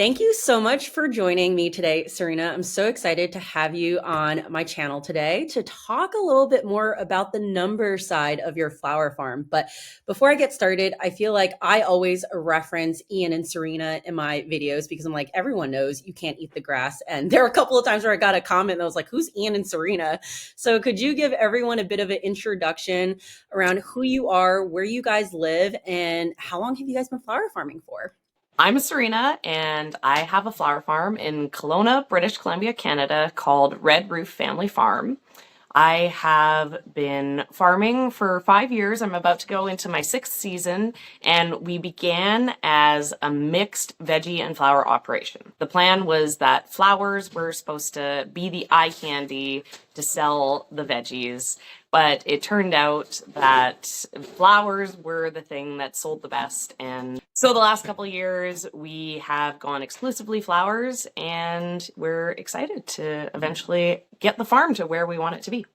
Thank you so much for joining me today, Serena. I'm so excited to have you on my channel today to talk a little bit more about the number side of your flower farm. But before I get started, I feel like I always reference Ian and Serena in my videos because I'm like, everyone knows you can't eat the grass. And there are a couple of times where I got a comment and I was like, who's Ian and Serena? So could you give everyone a bit of an introduction around who you are, where you guys live, and how long have you guys been flower farming for? I'm Serena, and I have a flower farm in Kelowna, British Columbia, Canada, called Red Roof Family Farm. I have been farming for 5 years. I'm about to go into my sixth season, and we began as a mixed veggie and flower operation. The plan was that flowers were supposed to be the eye candy to sell the veggies, but it turned out that flowers were the thing that sold the best. And so the last couple of years, we have gone exclusively flowers, and we're excited to eventually get the farm to where we want it to be.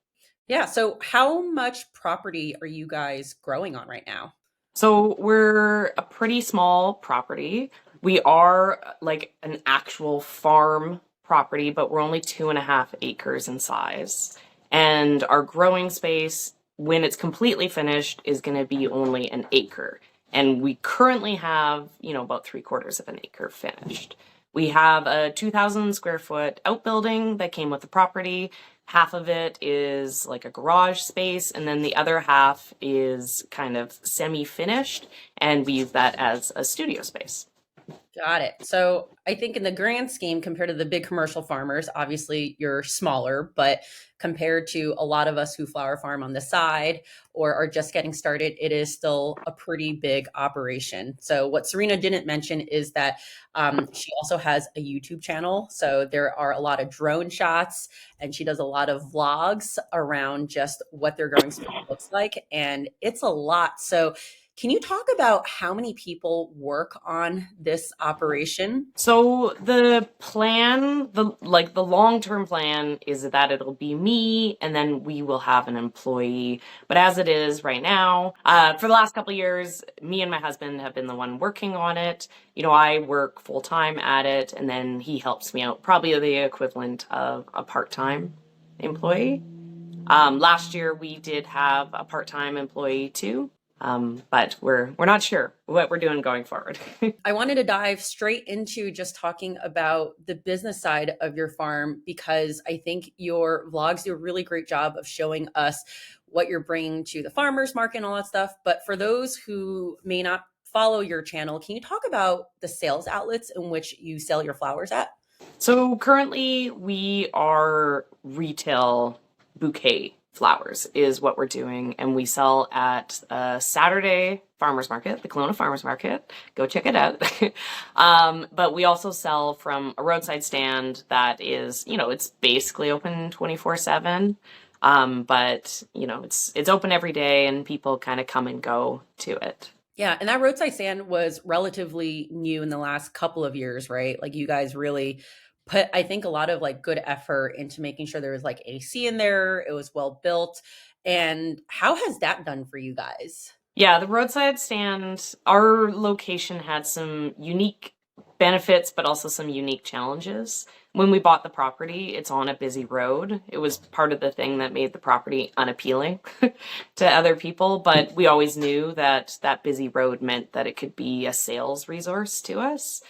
Yeah. So how much property are you guys growing on right now? So we're a pretty small property. We are like an actual farm property, but we're only 2.5 acres in size. And our growing space, when it's completely finished, is going to be only an acre. And we currently have, about 3/4 of an acre finished. We have a 2,000 square foot outbuilding that came with the property. Half of it is like a garage space, and then the other half is kind of semi-finished, and we use that as a studio space. Got it. So I think in the grand scheme, compared to the big commercial farmers, obviously you're smaller, but compared to a lot of us who flower farm on the side or are just getting started, it is still a pretty big operation. So what Serena didn't mention is that she also has a YouTube channel. So there are a lot of drone shots and she does a lot of vlogs around just what their growing space looks like. And it's a lot. So can you talk about how many people work on this operation? So the plan, the long-term plan is that it'll be me and then we will have an employee. But as it is right now, for the last couple of years, me and my husband have been the one working on it. I work full-time at it and then he helps me out, probably the equivalent of a part-time employee. Last year we did have a part-time employee too. But we're not sure what we're doing going forward. I wanted to dive straight into just talking about the business side of your farm because I think your vlogs do a really great job of showing us what you're bringing to the farmers market and all that stuff. But for those who may not follow your channel, can you talk about the sales outlets in which you sell your flowers at? So currently we are retail bouquet flowers is what we're doing, and we sell at a Saturday farmers market, the Kelowna Farmers Market. Go check it out. But we also sell from a roadside stand that is, it's basically open 24/7. But it's open every day, and people kind of come and go to it. Yeah, and that roadside stand was relatively new in the last couple of years, right? Like you guys really put, I think, a lot of like good effort into making sure there was like AC in there, it was well built. And how has that done for you guys? Yeah, the roadside stand, our location had some unique benefits, but also some unique challenges. When we bought the property, it's on a busy road. It was part of the thing that made the property unappealing to other people, but we always knew that that busy road meant that it could be a sales resource to us.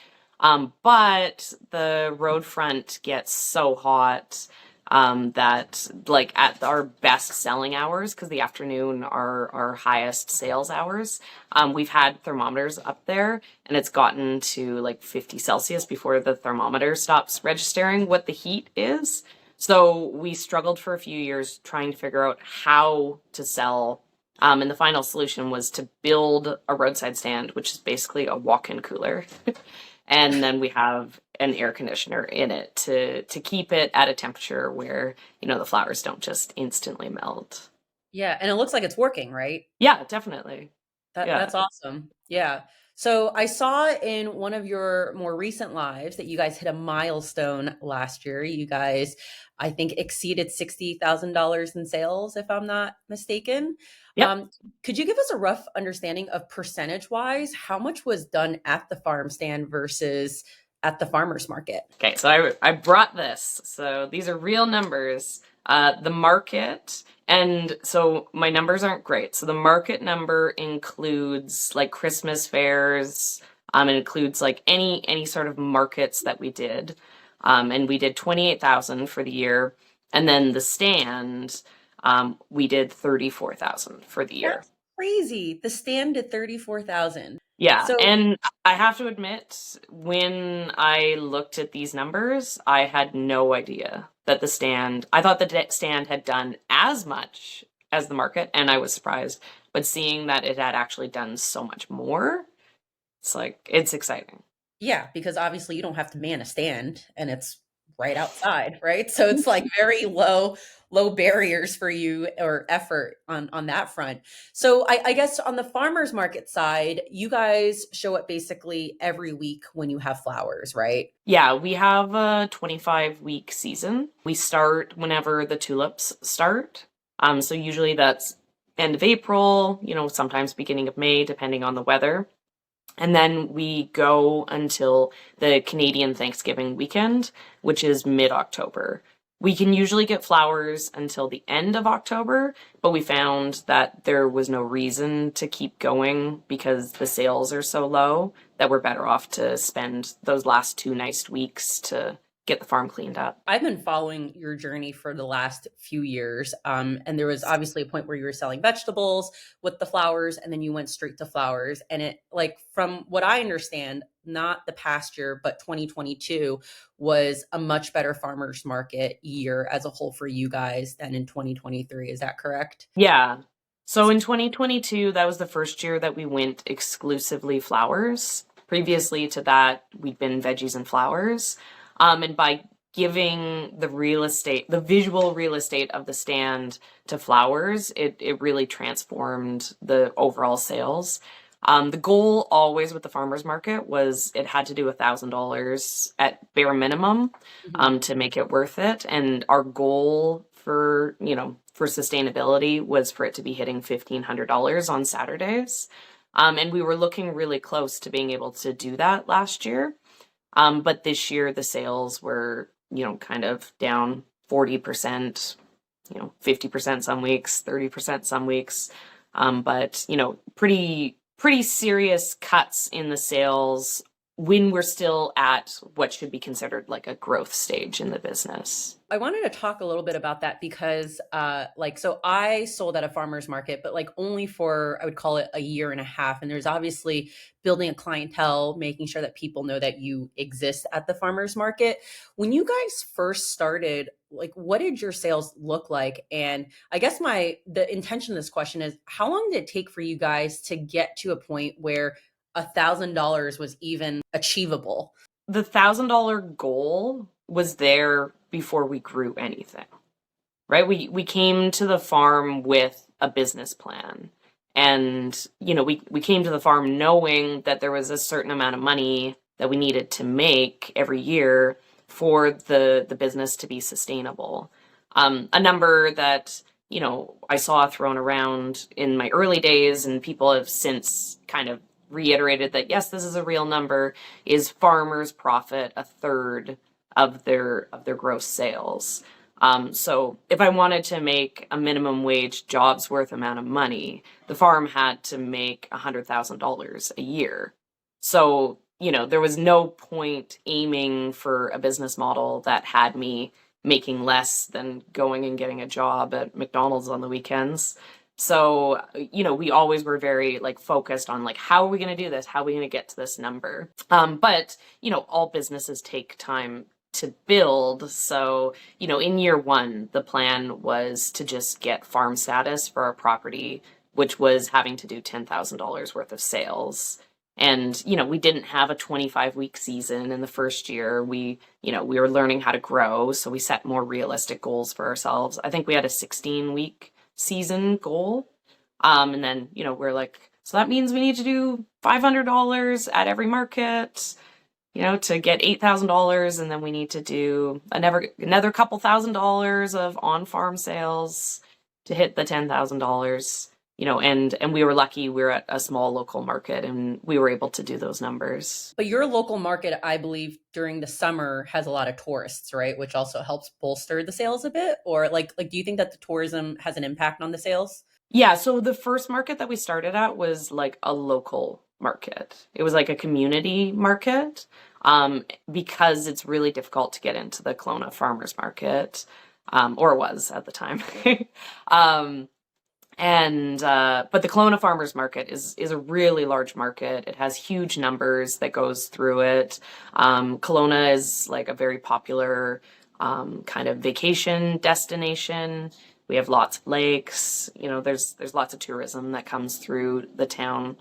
But the road front gets so hot that like at our best selling hours, because the afternoon are our highest sales hours, we've had thermometers up there and it's gotten to like 50 Celsius before the thermometer stops registering what the heat is. So we struggled for a few years trying to figure out how to sell. And the final solution was to build a roadside stand, which is basically a walk-in cooler. And then we have an air conditioner in it to keep it at a temperature where, the flowers don't just instantly melt. Yeah, and it looks like it's working, right? Yeah, definitely. Yeah. That's awesome. Yeah. So I saw in one of your more recent lives that you guys hit a milestone last year. You guys, I think, exceeded $60,000 in sales, if I'm not mistaken. Yep. Could you give us a rough understanding of percentage wise, how much was done at the farm stand versus at the farmer's market? Okay, so I brought this. So these are real numbers. The market, and so my numbers aren't great. So the market number includes like Christmas fairs. It includes like any sort of markets that we did. And we did 28,000 for the year. And then the stand, we did 34,000 for the year. That's crazy. The stand at 34,000. Yeah, So and I have to admit, when I looked at these numbers, I had no idea that I thought the stand had done as much as the market, and I was surprised. But seeing that it had actually done so much more, it's exciting. yeah, because obviously you don't have to man a stand and it's right outside, right? So it's like very low barriers for you or effort on that front. So I guess on the farmers market side, you guys show up basically every week when you have flowers, right? Yeah, we have a 25-week season. We start whenever the tulips start. So usually that's end of April, sometimes beginning of May, depending on the weather. And then we go until the Canadian Thanksgiving weekend, which is mid-October. We can usually get flowers until the end of October, but we found that there was no reason to keep going because the sales are so low that we're better off to spend those last 2 nice weeks to get the farm cleaned up. I've been following your journey for the last few years. And there was obviously a point where you were selling vegetables with the flowers, and then you went straight to flowers. And it, like, from what I understand, not the past year, but 2022 was a much better farmers market year as a whole for you guys than in 2023. Is that correct? Yeah. So in 2022, that was the first year that we went exclusively flowers. Previously to that, we'd been veggies and flowers. And by giving the visual real estate of the stand to flowers, it really transformed the overall sales. The goal always with the farmers market was it had to do $1,000 at bare minimum Mhm. to make it worth it. And our goal for sustainability was for it to be hitting $1,500 on Saturdays. And we were looking really close to being able to do that last year. But this year the sales were, kind of down 40%, 50% some weeks, 30% some weeks. But, pretty serious cuts in the sales when we're still at what should be considered like a growth stage in the business. I wanted to talk a little bit about that because, so I sold at a farmer's market, but like only for, I would call it a year and a half. And there's obviously building a clientele, making sure that people know that you exist at the farmer's market. When you guys first started, like, what did your sales look like? And I guess the intention of this question is, how long did it take for you guys to get to a point where $1,000 was even achievable? The $1,000 goal was there before we grew anything, right? We came to the farm with a business plan. And, we came to the farm knowing that there was a certain amount of money that we needed to make every year for the business to be sustainable. A number that, I saw thrown around in my early days, and people have since kind of reiterated that, yes, this is a real number, is farmers profit a third of their gross sales. So if I wanted to make a minimum wage job's worth amount of money, the farm had to make $100,000 a year. So, there was no point aiming for a business model that had me making less than going and getting a job at McDonald's on the weekends. So, we always were very focused on how are we going to do this? How are we going to get to this number? But, all businesses take time to build. So, in year one, the plan was to just get farm status for our property, which was having to do $10,000 worth of sales. And, we didn't have a 25-week season in the first year. We were learning how to grow. So we set more realistic goals for ourselves. I think we had a 16-week season goal. And then, we're so that means we need to do $500 at every market, to get $8,000. And then we need to do another couple $1,000s of on-farm sales to hit the $10,000. and we were lucky we were at a small local market and we were able to do those numbers. But your local market, I believe, during the summer has a lot of tourists, right? Which also helps bolster the sales a bit. Or like, do you think that the tourism has an impact on the sales? Yeah, so the first market that we started at was like a local market. It was like a community market, because it's really difficult to get into the Kelowna farmers market, or it was at the time. um, and but the Kelowna Farmers Market is a really large market. It has huge numbers that goes through it. Kelowna is like a very popular kind of vacation destination. We have lots of lakes. There's lots of tourism that comes through the town.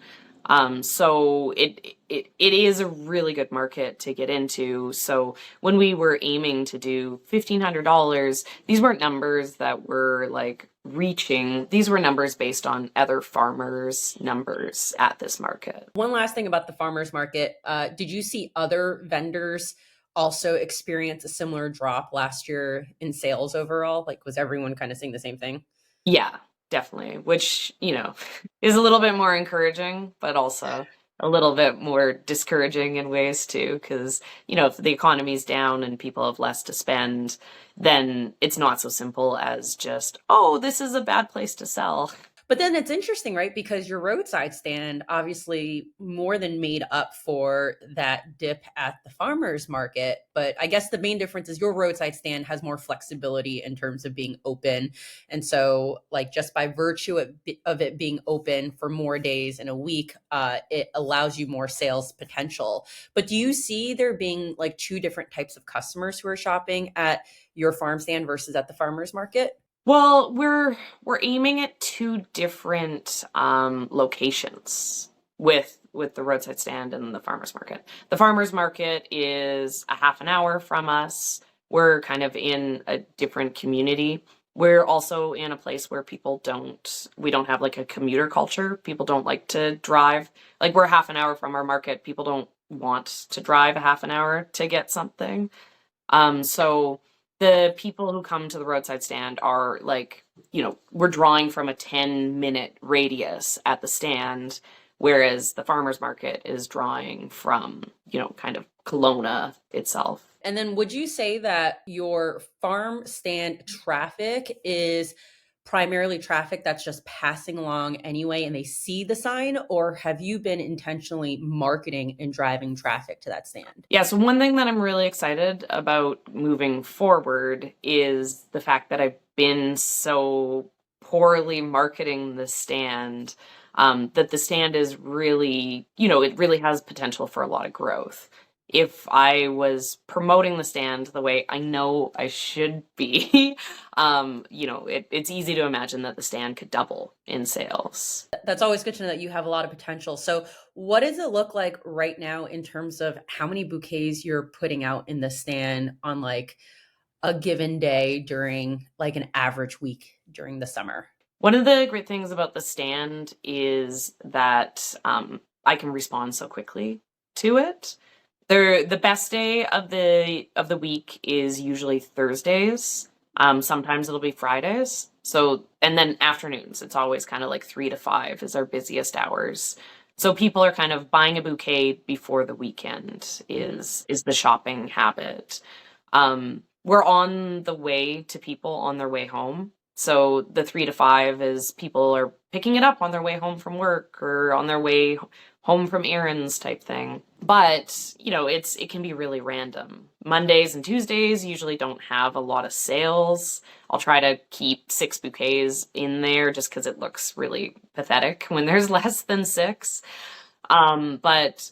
So it is a really good market to get into. So when we were aiming to do $1,500, these weren't numbers that were like reaching. These were numbers based on other farmers' numbers at this market. One last thing about the farmers market. Did you see other vendors also experience a similar drop last year in sales overall? Like, was everyone kind of seeing the same thing? Yeah, definitely. Which, is a little bit more encouraging, but also a little bit more discouraging in ways too. Because, if the economy's down and people have less to spend, then it's not so simple as just, oh, this is a bad place to sell. But then it's interesting, right? Because your roadside stand obviously more than made up for that dip at the farmer's market. But I guess the main difference is your roadside stand has more flexibility in terms of being open. And so, like, just by virtue of it being open for more days in a week, it allows you more sales potential. But do you see there being like two different types of customers who are shopping at your farm stand versus at the farmer's market? Well, we're aiming at two different locations with the roadside stand and the farmers market. The farmers market is a half an hour from us. We're kind of in a different community. We're also in a place where we don't have like a commuter culture. People don't like to drive. Like we're half an hour from our market. People don't want to drive a half an hour to get something. So the people who come to the roadside stand are like, we're drawing from a 10-minute radius at the stand, whereas the farmer's market is drawing from, kind of Kelowna itself. And then would you say that your farm stand traffic is primarily traffic that's just passing along anyway and they see the sign, or have you been intentionally marketing and driving traffic to that stand? Yeah, so one thing that I'm really excited about moving forward is the fact that I've been so poorly marketing the stand, that the stand is really, it really has potential for a lot of growth. If I was promoting the stand the way I know I should be, it's easy to imagine that the stand could double in sales. That's always good to know that you have a lot of potential. So, what does it look like right now in terms of how many bouquets you're putting out in the stand on like a given day during like an average week during the summer? One of the great things about the stand is that I can respond so quickly to it. The best day of the week is usually Thursdays. Sometimes it'll be Fridays. So, and then afternoons, it's always kind of like 3 to 5 is our busiest hours. So people are kind of buying a bouquet before the weekend is the shopping habit. We're on the way to people on their way home. So the 3 to 5 is people are picking it up on their way home from work or on their way home from errands type thing. But, it can be really random. Mondays and Tuesdays usually don't have a lot of sales. I'll try to keep 6 bouquets in there just because it looks really pathetic when there's less than 6. But,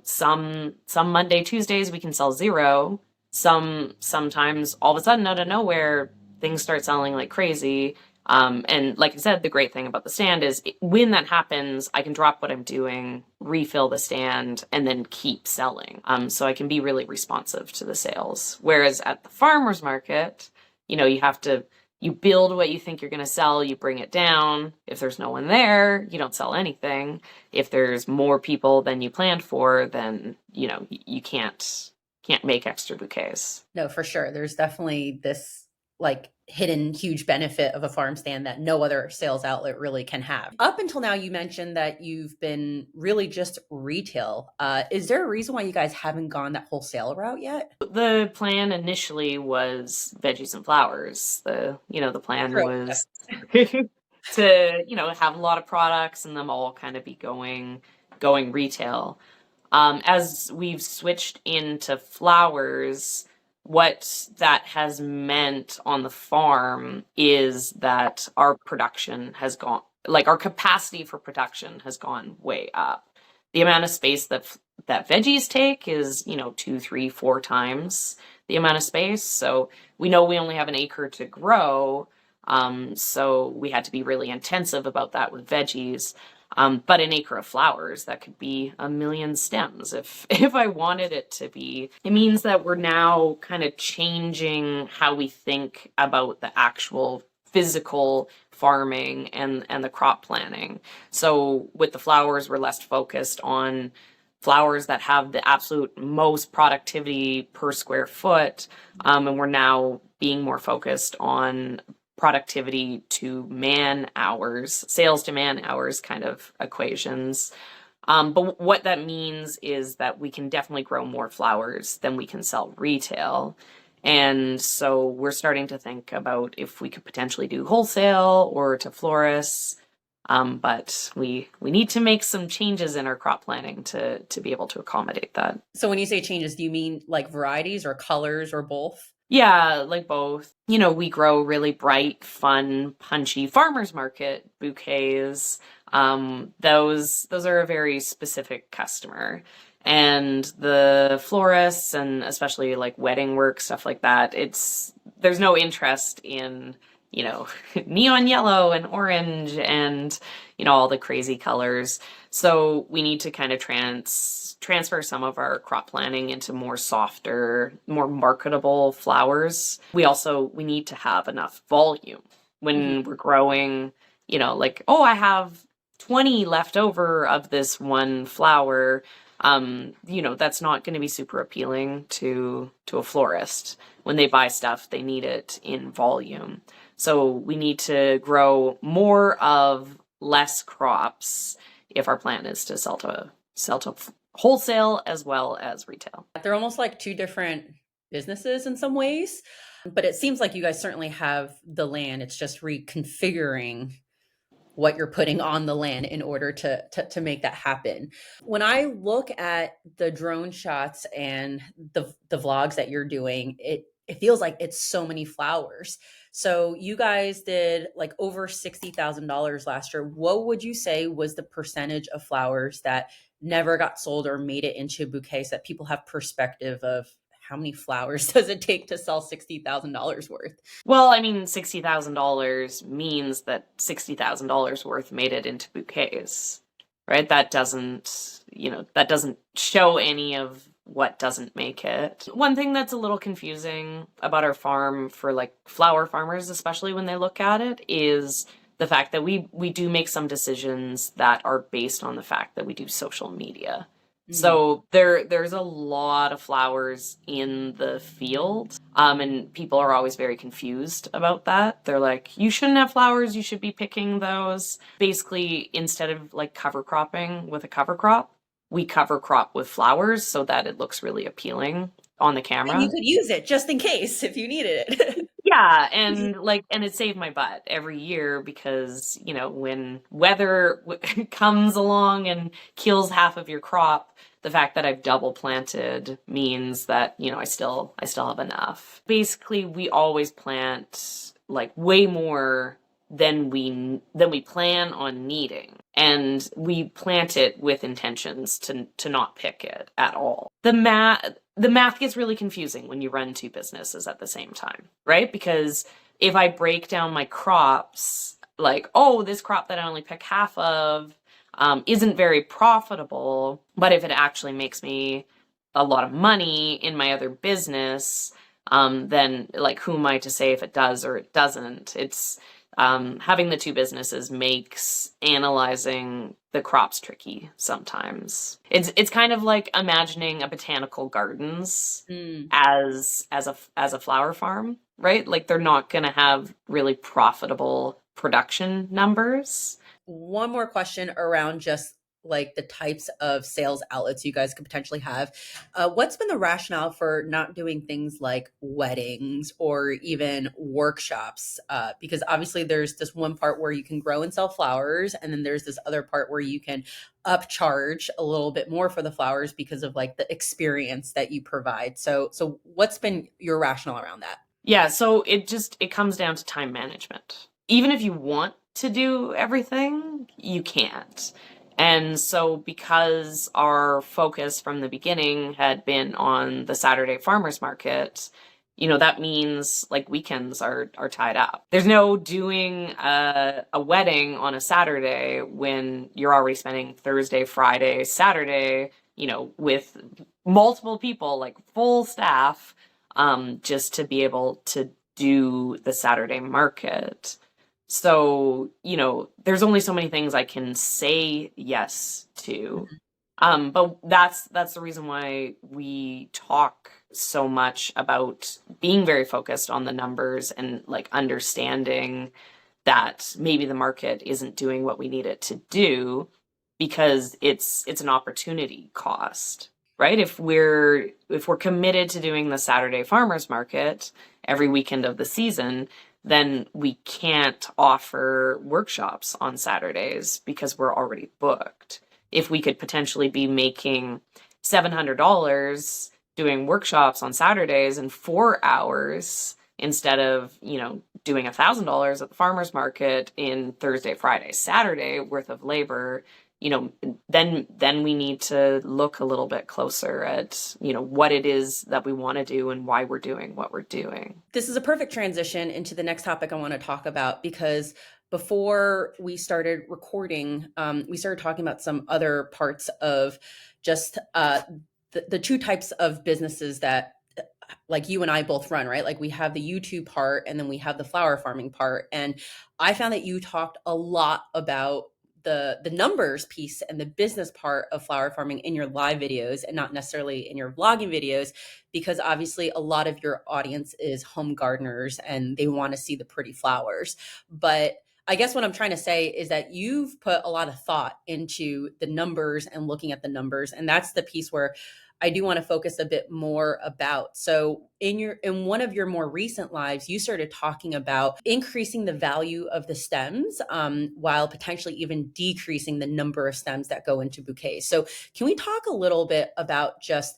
some Monday, Tuesdays we can sell 0. Sometimes all of a sudden out of nowhere, things start selling like crazy. And like I said, the great thing about the stand is when that happens, I can drop what I'm doing, refill the stand, and then keep selling. So I can be really responsive to the sales. Whereas at the farmer's market, you build what you think you're going to sell, you bring it down. If there's no one there, you don't sell anything. If there's more people than you planned for, then, you can't make extra bouquets. No, for sure. There's definitely this like hidden huge benefit of a farm stand that no other sales outlet really can have. Up until now, you mentioned that you've been really just retail. Is there a reason why you guys haven't gone that wholesale route yet? The plan initially was veggies and flowers. The plan True. was to, have a lot of products and them all kind of be going retail. As we've switched into flowers, what that has meant on the farm is that our production has gone, like our capacity for production has gone way up. The amount of space that veggies take is, 2, 3, 4 times the amount of space. So we know we only have an acre to grow. So we had to be really intensive about that with veggies. But an acre of flowers, that could be 1,000,000 stems if if I wanted it to be. It means that we're now kind of changing how we think about the actual physical farming and the crop planning. So with the flowers, we're less focused on flowers that have the absolute most productivity per square foot. And we're now being more focused on productivity to man hours, sales to man hours kind of equations. But what that means is that we can definitely grow more flowers than we can sell retail. And so we're starting to think about if we could potentially do wholesale or to florists. But we need to make some changes in our crop planning to be able to accommodate that. So when you say changes, do you mean like varieties or colors or both? Yeah, like both. We grow really bright, fun, punchy farmers market bouquets. Those are a very specific customer. And the florists and especially like wedding work, stuff like that, there's no interest in, neon yellow and orange and, all the crazy colors. So we need to kind of transfer some of our crop planning into more softer, more marketable flowers. We need to have enough volume when we're growing, like, oh, I have 20 left over of this one flower. That's not going to be super appealing to a florist. When they buy stuff, they need it in volume. So we need to grow more of less crops if our plan is to sell to wholesale as well as retail. They're almost like two different businesses in some ways, but it seems like you guys certainly have the land. It's just reconfiguring what you're putting on the land in order to make that happen. When I look at the drone shots and the vlogs that you're doing, it feels like it's so many flowers. So you guys did like over $60,000 last year. What would you say was the percentage of flowers that never got sold or made it into bouquets, that people have perspective of how many flowers does it take to sell $60,000 worth? Well, I mean, $60,000 means that $60,000 worth made it into bouquets, right? That doesn't show any of what doesn't make it. One thing that's a little confusing about our farm for like flower farmers, especially when they look at it, is the fact that we do make some decisions that are based on the fact that we do social media. So there's a lot of flowers in the field, and people are always very confused about that. They're like, you shouldn't have flowers, you should be picking those. Basically, instead of like cover cropping with a cover crop, we cover crop with flowers so that it looks really appealing on the And you camera. could use it just in case if you needed it. Yeah, and it saved my butt every year because, when weather comes along and kills half of your crop, the fact that I've double planted means that, I still have enough. Basically, we always plant like way more than we plan on needing. And we plant it with intentions to not pick it at all. The math gets really confusing when you run two businesses at the same time, right? Because if I break down my crops, like, oh, this crop that I only pick half of isn't very profitable, but if it actually makes me a lot of money in my other business, then like who am I to say if it does or it doesn't? It's having the two businesses makes analyzing the crops tricky sometimes. It's kind of like imagining a botanical gardens Mm. as a flower farm, right? Like they're not going to have really profitable production numbers. One more question around just like the types of sales outlets you guys could potentially have. What's been the rationale for not doing things like weddings or even workshops? Because obviously there's this one part where you can grow and sell flowers, and then there's this other part where you can upcharge a little bit more for the flowers because of like the experience that you provide. So what's been your rationale around that? Yeah, so it comes down to time management. Even if you want to do everything, you can't. And so because our focus from the beginning had been on the Saturday farmers market, that means like weekends are tied up. There's no doing a wedding on a Saturday when you're already spending Thursday, Friday, Saturday, with multiple people, like full staff, just to be able to do the Saturday market. So, there's only so many things I can say yes to. But that's the reason why we talk so much about being very focused on the numbers and like understanding that maybe the market isn't doing what we need it to do because it's an opportunity cost, right? If we're committed to doing the Saturday farmers market every weekend of the season, then we can't offer workshops on Saturdays because we're already booked. If we could potentially be making $700 doing workshops on Saturdays in 4 hours instead of, doing $1,000 at the farmer's market in Thursday, Friday, Saturday worth of labor, then we need to look a little bit closer at, what it is that we want to do and why we're doing what we're doing. This is a perfect transition into the next topic I want to talk about, because before we started recording, we started talking about some other parts of just the two types of businesses that like you and I both run, right? Like we have the YouTube part and then we have the flower farming part. And I found that you talked a lot about the numbers piece and the business part of flower farming in your live videos and not necessarily in your vlogging videos, because obviously a lot of your audience is home gardeners and they want to see the pretty flowers. But I guess what I'm trying to say is that you've put a lot of thought into the numbers and looking at the numbers. And that's the piece where I do want to focus a bit more about. So in one of your more recent lives, you started talking about increasing the value of the stems, while potentially even decreasing the number of stems that go into bouquets. So can we talk a little bit about just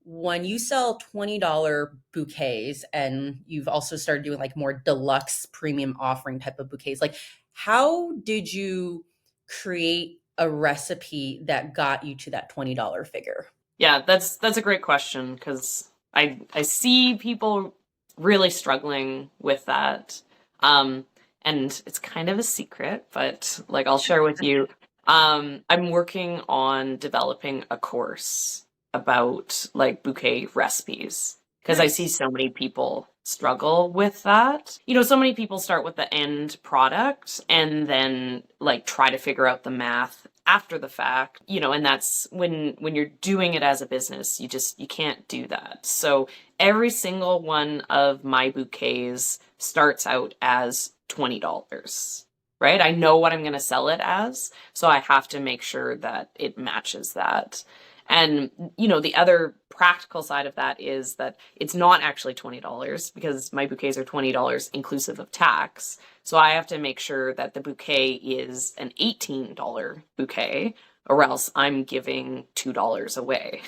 when you sell $20 bouquets, and you've also started doing like more deluxe premium offering type of bouquets, like how did you create a recipe that got you to that $20 figure? Yeah, that's a great question because I see people really struggling with that. Um, and it's kind of a secret, but like I'll share with you. I'm working on developing a course about like bouquet recipes because I see Nice. so many people struggle with that. So many people start with the end product and then like try to figure out the math after the fact, and that's when you're doing it as a business, you can't do that. So every single one of my bouquets starts out as $20, right? I know what I'm going to sell it as, so I have to make sure that it matches that. And, the other practical side of that is that it's not actually $20 because my bouquets are $20 inclusive of tax. So I have to make sure that the bouquet is an $18 bouquet, or else I'm giving $2 away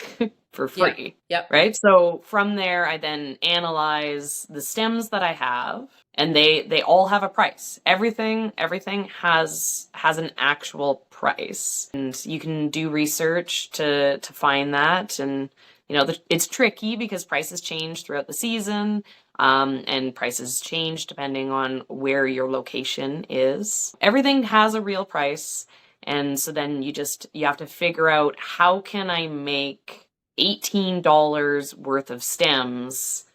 for Yeah. free. Yep. Right? So from there, I then analyze the stems that I have, and they all have a price. Everything has an actual price, and you can do research to find that. And it's tricky because prices change throughout the season, and prices change depending on where your location is. Everything has a real price, and so then you have to figure out how can I make $18 worth of stems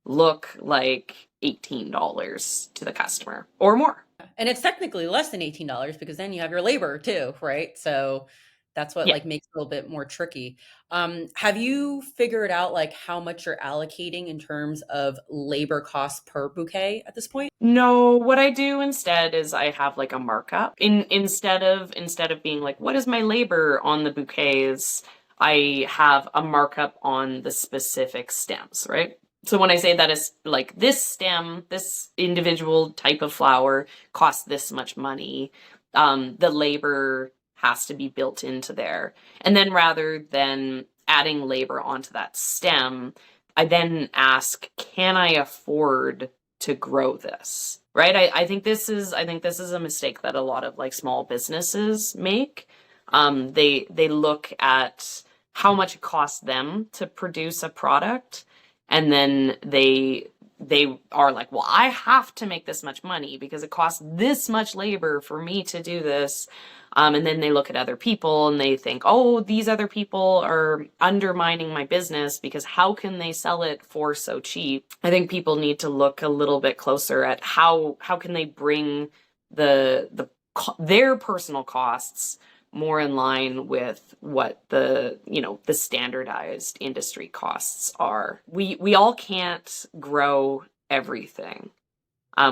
look like $18 to the customer or more. And it's technically less than $18 because then you have your labor too, right? So that's what Yeah. like makes it a little bit more tricky. Have you figured out like how much you're allocating in terms of labor costs per bouquet at this point? No, what I do instead is I have like a markup. Instead of being like, what is my labor on the bouquets? I have a markup on the specific stems, right? So when I say that is like this stem, this individual type of flower costs this much money, the labor has to be built into there. And then rather than adding labor onto that stem, I then ask, can I afford to grow this? Right? I think this is a mistake that a lot of like small businesses make. They look at how much it costs them to produce a product, and then they are like, well, I have to make this much money because it costs this much labor for me to do this. And then they look at other people and they think, oh, these other people are undermining my business because how can they sell it for so cheap? I think people need to look a little bit closer at how can they bring their personal costs more in line with what the standardized industry costs are. We all can't grow everything,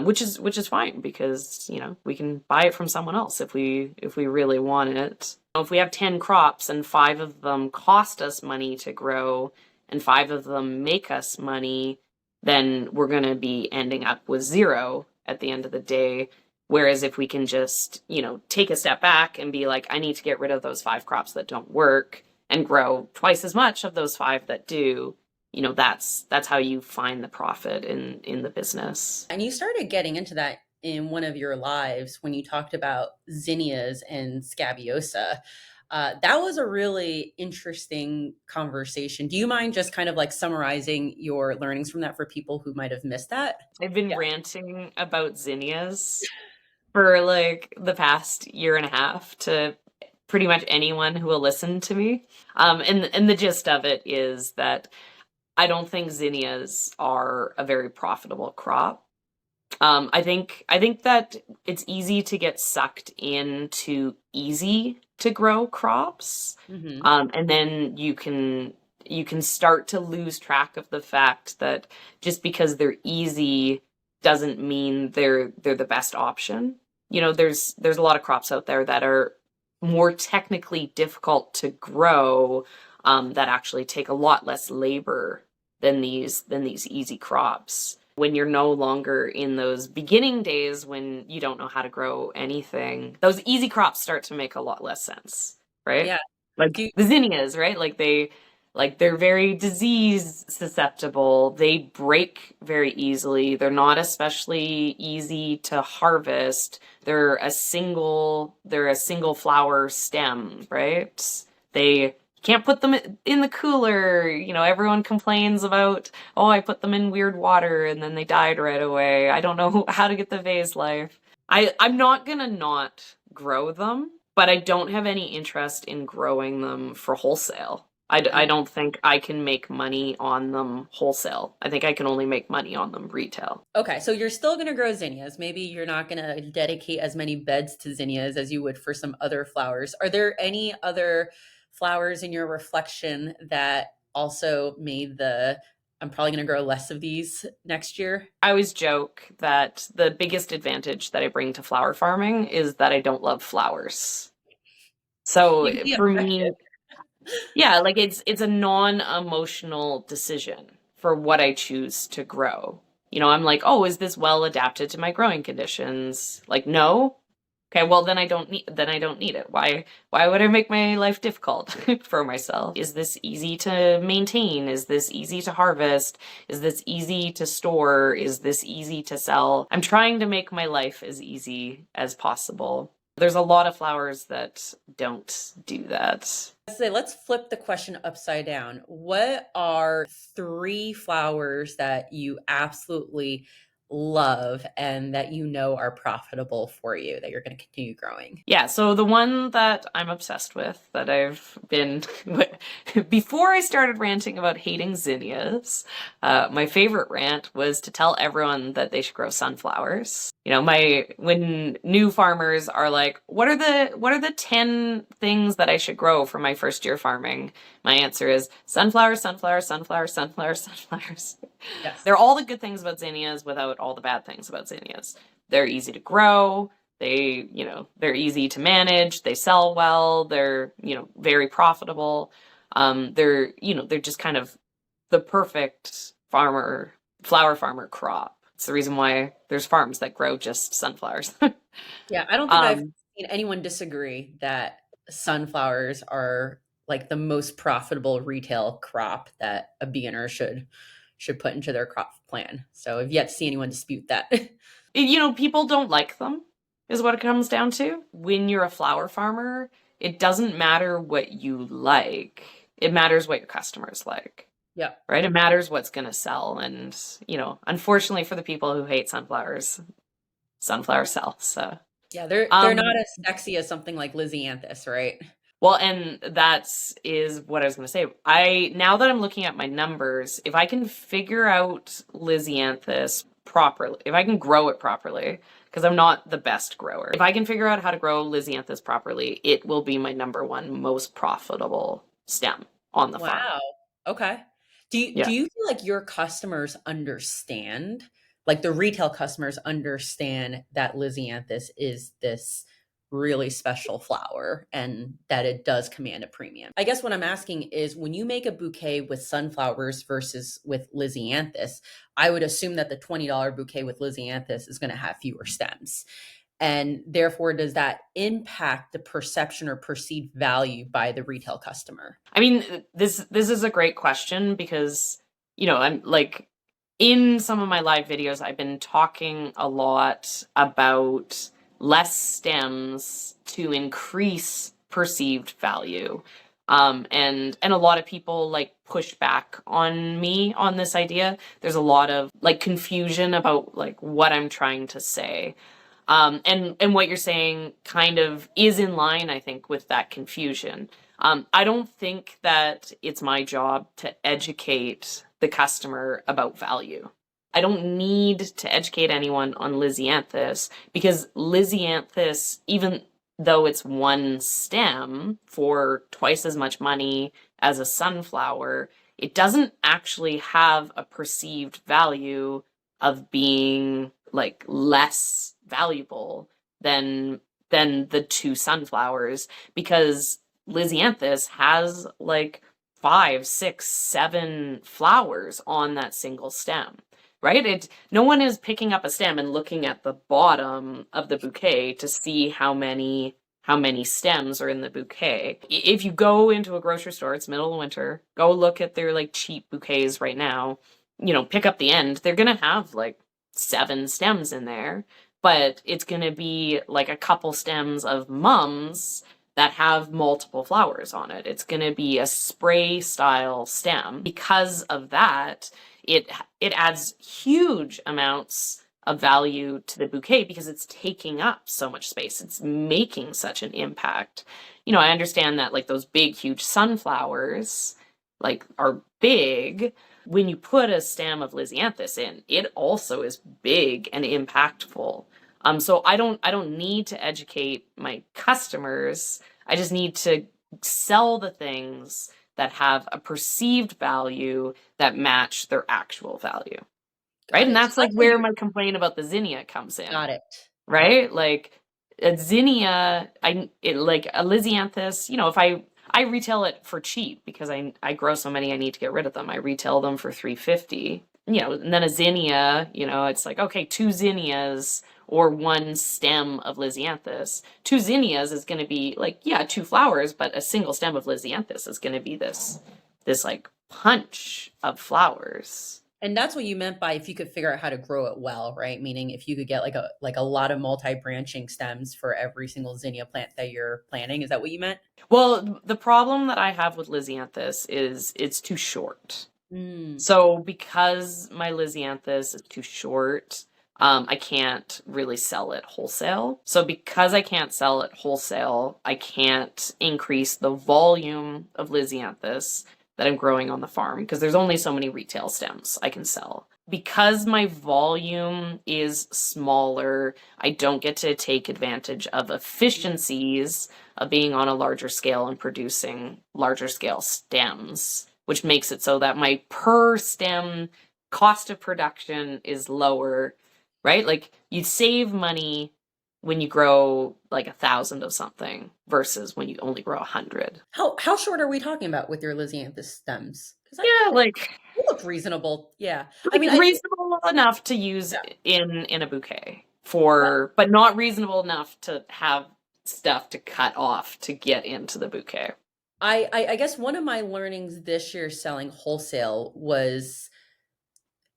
which is fine because we can buy it from someone else if we really want it. If we have 10 crops and 5 of them cost us money to grow and 5 of them make us money, then we're going to be ending up with 0 at the end of the day. Whereas if we can just, take a step back and be like, I need to get rid of those 5 crops that don't work and grow twice as much of those 5 that do, that's how you find the profit in the business. And you started getting into that in one of your lives when you talked about zinnias and scabiosa. That was a really interesting conversation. Do you mind just kind of like summarizing your learnings from that for people who might have missed that? I've been Yeah. ranting about zinnias for like the past year and a half to pretty much anyone who will listen to me. And the gist of it is that I don't think zinnias are a very profitable crop. I think that it's easy to get sucked into easy to grow crops, Hmm. and then you can start to lose track of the fact that just because they're easy doesn't mean they're the best option. There's a lot of crops out there that are more technically difficult to grow, that actually take a lot less labor than these easy crops. When you're no longer in those beginning days when you don't know how to grow anything, those easy crops start to make a lot less sense, right? Yeah. Like Do you, the zinnias, right? They're very disease susceptible. They break very easily. They're not especially easy to harvest. They're a single flower stem, right? They can't put them in the cooler. Everyone complains about, oh, I put them in weird water and then they died right away. I don't know how to get the vase life. I'm not gonna not grow them, but I don't have any interest in growing them for wholesale. I don't think I can make money on them wholesale. I think I can only make money on them retail. okay, so you're still going to grow zinnias. Maybe you're not going to dedicate as many beds to zinnias as you would for some other flowers. Are there any other flowers in your reflection that also made I'm probably going to grow less of these next year? I always joke that the biggest advantage that I bring to flower farming is that I don't love flowers. So You'd be for affected. me, yeah, like it's a non-emotional decision for what I choose to grow. I'm like, oh, is this well adapted to my growing conditions? Like, no. Okay, well then I don't need it. Why would I make my life difficult for myself? Is this easy to maintain? Is this easy to harvest? Is this easy to store? Is this easy to sell? I'm trying to make my life as easy as possible. There's a lot of flowers that don't do that. Say, let's flip the question upside down. What are 3 flowers that you absolutely love and that you know are profitable for you that you're going to continue growing? Yeah, so the one that I'm obsessed with, that I've been before I started ranting about hating zinnias, my favorite rant was to tell everyone that they should grow sunflowers. You know, when new farmers are like, what are the 10 things that I should grow for my first year farming? My answer is sunflowers, sunflowers, sunflowers, sunflowers, sunflowers. Yes. They're all the good things about zinnias without all the bad things about zinnias. They're easy to grow. They're easy to manage. They sell well. They're, very profitable. They're just kind of the perfect flower farmer crop. It's the reason why there's farms that grow just sunflowers. Yeah, I don't think I've um, seen anyone disagree that sunflowers are like the most profitable retail crop that a beginner should put into their crop plan. So I've yet to see anyone dispute that. People don't like them, is what it comes down to. When you're a flower farmer, it doesn't matter what you like. It matters what your customers like. Yeah. Right? It matters what's going to sell. And, unfortunately for the people who hate sunflowers, sunflowers sell. So, Yeah, they're not um, as sexy as something like Lysianthus, right? well, and is what I was going to say. Now that I'm looking at my numbers, if I can figure out Lysianthus properly, if I can grow it properly, because I'm not the best grower, if I can figure out how to grow Lysianthus properly, it will be my number one most profitable stem on the farm. Wow. Okay. Do Yeah. you feel like your customers understand, like the retail customers understand that Lysianthus is this really special flower and that it does command a premium? I guess what I'm asking is when you make a bouquet with sunflowers versus with Lysianthus, I would assume that the $20 bouquet with Lysianthus is going to have fewer stems. And therefore, does that impact the perception or perceived value by the retail customer? I mean, this is a great question because, I'm like in some of my live videos, I've been talking a lot about less stems to increase perceived value. And a lot of people like push back on me on this idea. There's a lot of like confusion about like what I'm trying to say. And what you're saying kind of is in line, I think, with that confusion. I don't think that it's my job to educate the customer about value. I don't need to educate anyone on Lysianthus because Lysianthus, even though it's one stem for twice as much money as a sunflower, it doesn't actually have a perceived value of being like less valuable than the two sunflowers because Lysianthus has like 5, 6, 7 flowers on that single stem. Right? No one is picking up a stem and looking at the bottom of the bouquet to see how many stems are in the bouquet. If you go into a grocery store, it's middle of winter, go look at their like cheap bouquets right now, pick up the end, they're going to have like 7 stems in there, but it's going to be like a couple stems of mums that have multiple flowers on it. It's going to be a spray style stem. Because of that, it adds huge amounts of value to the bouquet because it's taking up so much space. It's making such an impact. I understand that like those big huge sunflowers like are big. When you put a stem of Lysianthus in, it also is big and impactful. So I don't need to educate my customers. I just need to sell the things that have a perceived value that match their actual value. Right? Got And it. So that's like let's say where you my complaint about the zinnia comes in. got it. Right? Like a zinnia, like a Lysianthus, if I retail it for cheap because I grow so many I need to get rid of them. I retail them for 350. And then a zinnia, it's like okay, 2 zinnias or 1 stem of Lysianthus. 2 zinnias is going to be like 2 flowers, but a single stem of Lysianthus is going to be this like punch of flowers. And that's what you meant by if you could figure out how to grow it well, right? Meaning if you could get like a lot of multi-branching stems for every single zinnia plant that you're planting. Is that what you meant? Well, the problem that I have with Lysianthus is it's too short. Mm, So because my Lysianthus is too short, I can't really sell it wholesale. So because I can't sell it wholesale, I can't increase the volume of Lysianthus that I'm growing on the farm because there's only so many retail stems I can sell. Because my volume is smaller, I don't get to take advantage of efficiencies of being on a larger scale and producing larger scale stems, which makes it so that my per stem cost of production is lower, right? Like you save money when you grow like 1,000 of something versus when you only grow 100. How short are we talking about with your Lysianthus stems? Because Yeah, they look reasonable. Yeah. I like mean, I think reasonable enough to use yeah. in a bouquet for, but not reasonable enough to have stuff to cut off to get into the bouquet. I guess one of my learnings this year selling wholesale was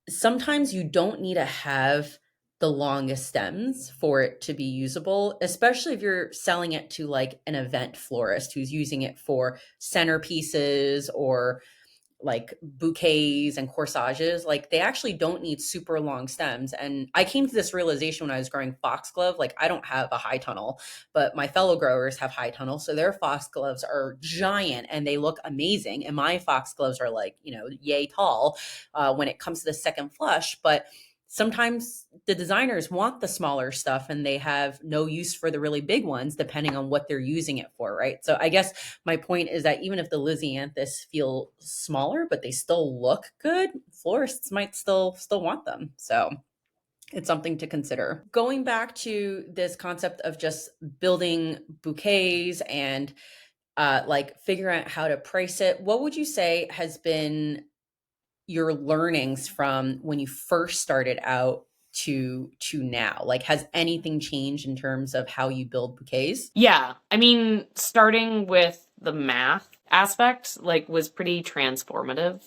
sometimes you don't need to have the longest stems for it to be usable, especially if you're selling it to like an event florist who's using it for centerpieces or like bouquets and corsages. Like they actually don't need super long stems. And I came to this realization when I was growing foxglove. Like I don't have a high tunnel, but my fellow growers have high tunnel. So their foxgloves are giant and they look amazing. And my foxgloves are like, yay tall when it comes to the second flush. But sometimes the designers want the smaller stuff and they have no use for the really big ones depending on what they're using it for, right? So I guess my point is that even if the Lysianthus feel smaller but they still look good, florists might still want them. So it's something to consider. Going back to this concept of just building bouquets and like figuring out how to price it, what would you say has been your learnings from when you first started out to now? Like has anything changed in terms of how you build bouquets? Yeah, I mean, starting with the math aspect, like, was pretty transformative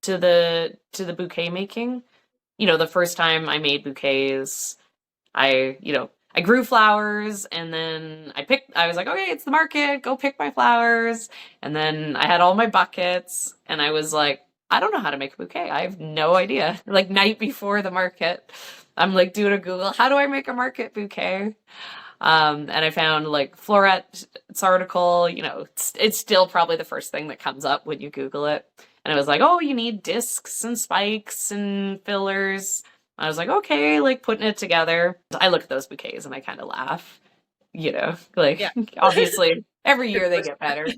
to the bouquet making. The first time I made bouquets, I grew flowers and then I was like, okay, it's the market, go pick my flowers. And then I had all my buckets and I was like, I don't know how to make a bouquet. I have no idea. Like night before the market, I'm like doing a Google, how do I make a market bouquet? And I found like Florette's article, it's still probably the first thing that comes up when you Google it. And it was like, oh, you need discs and spikes and fillers. I was like, okay, like putting it together. I look at those bouquets and I kind of laugh, like Yeah. obviously every year they get better.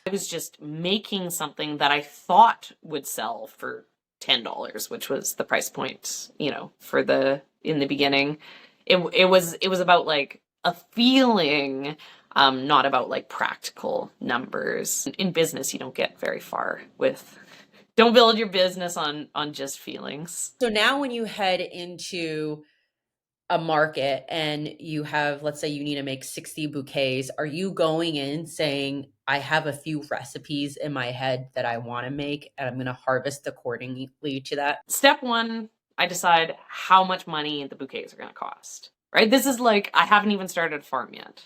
I was just making something that I thought would sell for $10, which was the price point, for in the beginning. It was about like a feeling, not about like practical numbers. In business, you don't get very far with don't build your business on just feelings. So now when you head into a market and you have, let's say you need to make 60 bouquets, are you going in saying, I have a few recipes in my head that I want to make and I'm going to harvest accordingly to that? Step one, I decide how much money the bouquets are going to cost. Right? This is like I haven't even started a farm yet.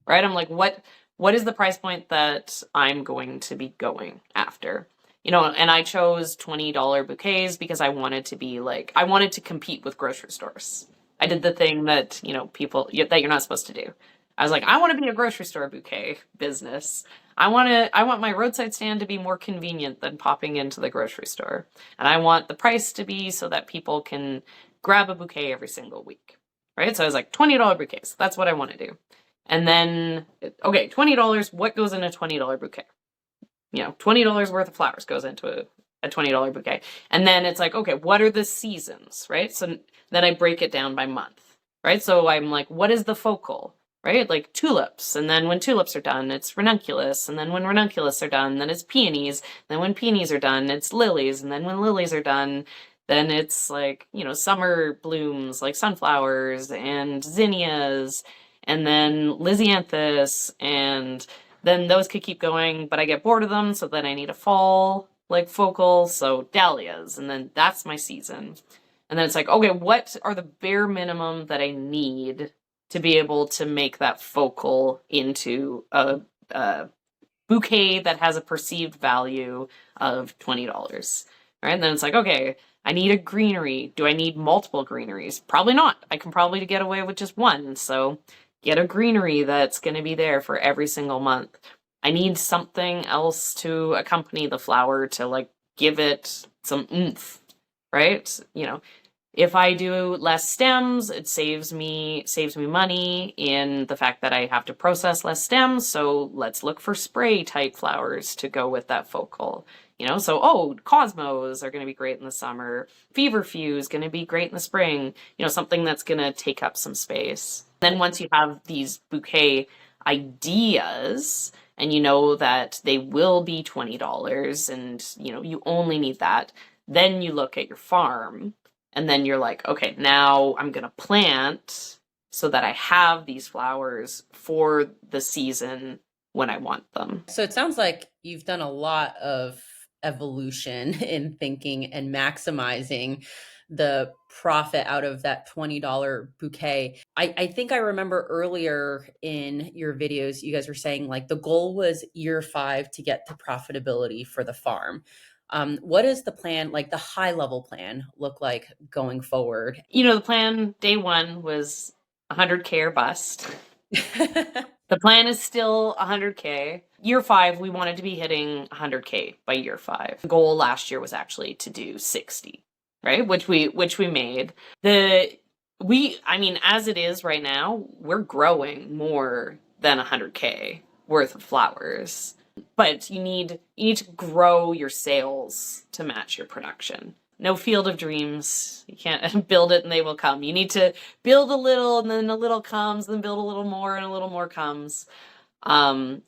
Right? I'm like, what is the price point that I'm going to be going after? And I chose $20 bouquets because I wanted to compete with grocery stores. I did the thing that, that you're not supposed to do. I was like, I want to be a grocery store bouquet business. I want my roadside stand to be more convenient than popping into the grocery store. And I want the price to be so that people can grab a bouquet every single week. Right? So I was like, $20 bouquets. That's what I want to do. And then, okay, $20, what goes in a $20 bouquet? $20 worth of flowers goes into a $20 bouquet. And then it's like, okay, what are the seasons, right? So then I break it down by month, right? So I'm like, what is the focal, right? Like tulips. And then when tulips are done, it's ranunculus. And then when ranunculus are done, then it's peonies. Then when peonies are done, it's lilies. And then when lilies are done, then it's like, summer blooms like sunflowers and zinnias and then Lysianthus, and then those could keep going, but I get bored of them, so then I need a fall, like focal, so dahlias, and then that's my season. And then it's like, okay, what are the bare minimum that I need to be able to make that focal into a bouquet that has a perceived value of $20? Right? And then it's like, okay, I need a greenery. Do I need multiple greeneries? Probably not. I can probably get away with just one. So get a greenery that's going to be there for every single month. I need something else to accompany the flower to like give it some oomph, right? If I do less stems, it saves me money in the fact that I have to process less stems. So let's look for spray type flowers to go with that focal. So cosmos are going to be great in the summer. Feverfew is going to be great in the spring. Something that's going to take up some space. Then once you have these bouquet ideas and you know that they will be $20 and you only need that, then you look at your farm and then you're like, okay, now I'm going to plant so that I have these flowers for the season when I want them. So it sounds like you've done a lot of evolution in thinking and maximizing the profit out of that $20 bouquet. I think I remember earlier in your videos, you guys were saying like the goal was year 5 to get to profitability for the farm. What is the plan, like the high level plan, look like going forward? The plan day one was 100K or bust. The plan is still 100K. Year 5, we wanted to be hitting 100K by year 5. The goal last year was actually to do 60, right? Which we made. As it is right now, we're growing more than 100K worth of flowers. But you need to grow your sales to match your production. No field of dreams. You can't build it and they will come. You need to build a little and then a little comes, then build a little more and a little more comes. We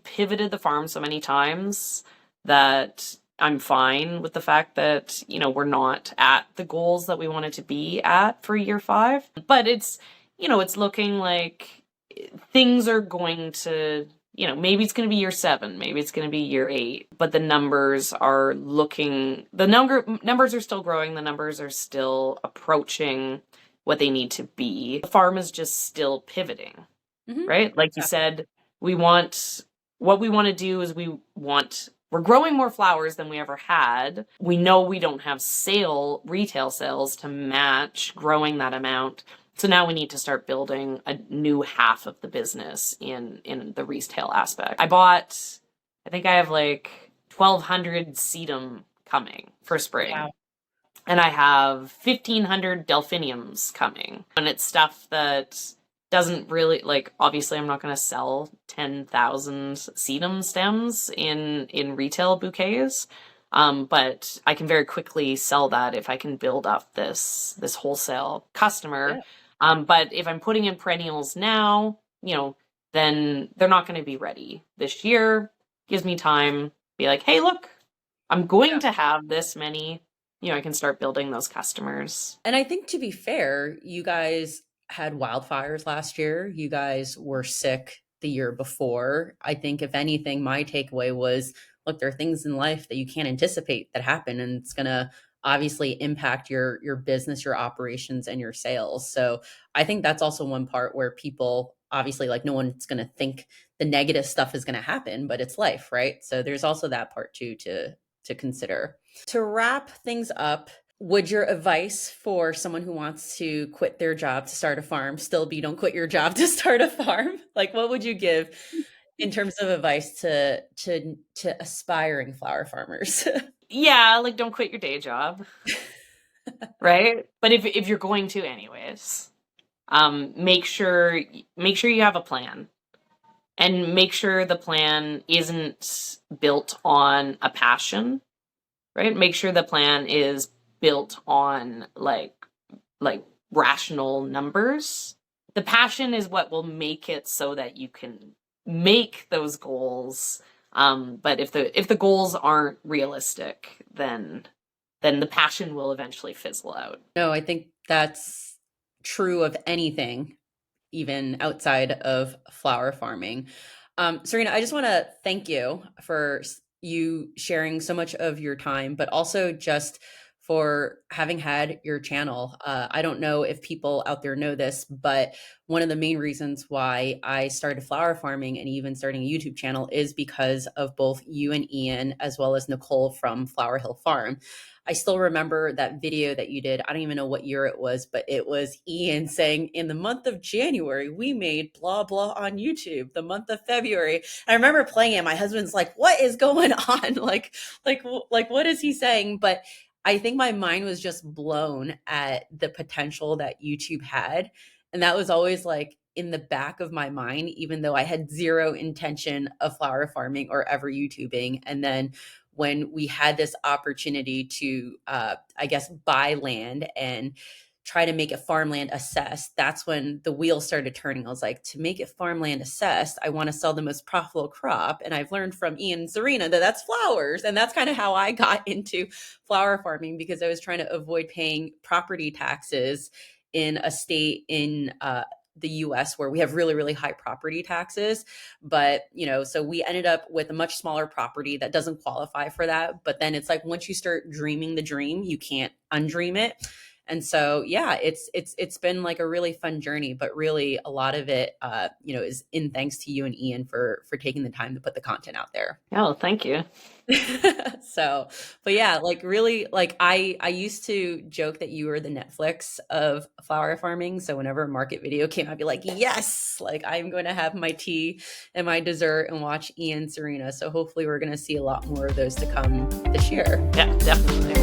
pivoted the farm so many times that I'm fine with the fact that, we're not at the goals that we wanted to be at for year 5. But it's looking like things are going to, maybe it's going to be year 7, maybe it's going to be year 8, but the numbers are numbers are still growing. The numbers are still approaching what they need to be. The farm is just still pivoting, right? Like you said, what we want to do is we're growing more flowers than we ever had. We know we don't have retail sales to match growing that amount. So now we need to start building a new half of the business in the retail aspect. I think I have like 1,200 sedum coming for spring. Wow. And I have 1,500 delphiniums coming. And it's stuff that doesn't really, like, obviously I'm not going to sell 10,000 sedum stems in retail bouquets. But I can very quickly sell that if I can build up this wholesale customer. Yeah. But if I'm putting in perennials now, then they're not going to be ready this year. Gives me time. Be like, hey, look, I'm going to have this many. I can start building those customers. And I think to be fair, you guys had wildfires last year. You guys were sick the year before. I think if anything, my takeaway was, look, there are things in life that you can't anticipate that happen, and it's going to obviously impact your business, your operations, and your sales. So I think that's also one part where people obviously, like, no one's going to think the negative stuff is going to happen, but it's life, right? So there's also that part too to consider. To wrap things up, would your advice for someone who wants to quit their job to start a farm still be don't quit your job to start a farm? Like, what would you give in terms of advice to aspiring flower farmers? Yeah, like don't quit your day job. Right? But if you're going to anyways, make sure you have a plan. And make sure the plan isn't built on a passion, right? Make sure the plan is built on like rational numbers. The passion is what will make it so that you can make those goals. But if the goals aren't realistic, then the passion will eventually fizzle out. No, I think that's true of anything, even outside of flower farming. Serina, I just want to thank you for you sharing so much of your time, but also just for having had your channel. I don't know if people out there know this, but one of the main reasons why I started flower farming and even starting a YouTube channel is because of both you and Ian, as well as Nicole from Flower Hill Farm. I still remember that video that you did. I don't even know what year it was, but it was Ian saying, in the month of January, we made blah, blah on YouTube. The month of February. I remember playing it. My husband's like, what is going on? Like, what is he saying? But I think my mind was just blown at the potential that YouTube had. And that was always like in the back of my mind, even though I had zero intention of flower farming or ever YouTubing. And then when we had this opportunity to, I guess, buy land and try to make it farmland assessed, that's when the wheel started turning. I was like, to make it farmland assessed, I want to sell the most profitable crop. And I've learned from Ian and Serina that that's flowers. And that's kind of how I got into flower farming, because I was trying to avoid paying property taxes in a state in the US where we have really, really high property taxes. But, so we ended up with a much smaller property that doesn't qualify for that. But then it's like, once you start dreaming the dream, you can't undream it. And so, yeah, it's been like a really fun journey, but really a lot of it, is in thanks to you and Ian for taking the time to put the content out there. Oh, thank you. So, but yeah, like really, like I used to joke that you were the Netflix of flower farming. So whenever a market video came, I'd be like, yes, like I'm going to have my tea and my dessert and watch Ian, Serina. So hopefully we're going to see a lot more of those to come this year. Yeah, definitely.